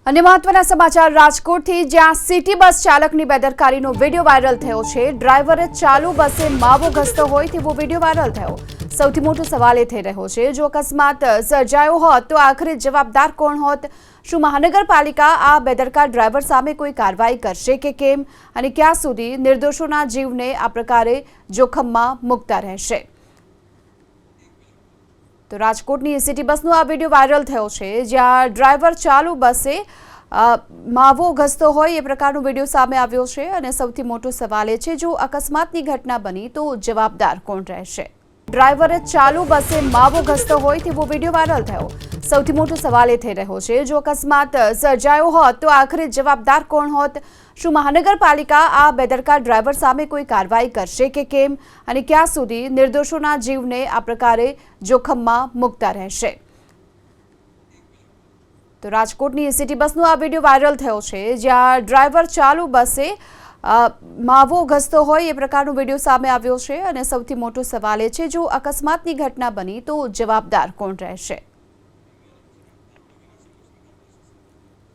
અને મહત્વના સમાચાર રાજકોટથી, જ્યાં સિટી બસ ચાલકની બેદરકારીનો વિડીયો વાયરલ થયો છે। ડ્રાઈવરે ચાલુ બસે માવો ઘસતો હોય તેવો વિડીયો વાયરલ થયો। સૌથી મોટો સવાલ એ થઈ રહ્યો છે, જો અકસ્માત સર્જાયો હોત તો આખરે જવાબદાર કોણ હોત? શું મહાનગરપાલિકા આ બેદરકાર ડ્રાઈવર સામે કોઈ કાર્યવાહી કરશે કે કેમ? અને ક્યાં સુધી નિર્દોષોના જીવને આ પ્રકારે જોખમમાં મૂકતા રહેશે? તો રાજકોટની સિટી બસનો આ વિડીયો વાયરલ થયો છે, જ્યાં ડ્રાઈવર ચાલુ બસે માવો ઘસતો હોય એ પ્રકારનો વિડીયો સામે આવ્યો છે। અને સૌથી મોટો સવાલ એ છે, જો અકસ્માતની ઘટના બની તો જવાબદાર કોણ રહેશે? ડ્રાઈવરે ચાલુ બસે માવો ઘસતો હોય તેવો વિડીયો વાયરલ થયો। સૌથી મોટો સવાલ એ થઈ રહ્યો છે, જો અકસ્માત સર્જાયો હોત તો આખરે જવાબદાર કોણ હોત? શું મહાનગરપાલિકા આ બેદરકાર ડ્રાઈવર સામે કોઈ કાર્યવાહી કરશે કે કેમ? અને ક્યાં સુધી નિર્દોષોના જીવને આ પ્રકારે જોખમમાં મૂકતા રહેશે? તો રાજકોટની સિટી બસનો આ વિડીયો વાયરલ થયો છે, જ્યાં ડ્રાઈવર ચાલુ બસે માવો ઘસતો હોય એ પ્રકારનો વિડીયો સામે આવ્યો છે। અને સૌથી મોટો સવાલ એ છે, જો અકસ્માતની ઘટના બની તો જવાબદાર કોણ રહેશે?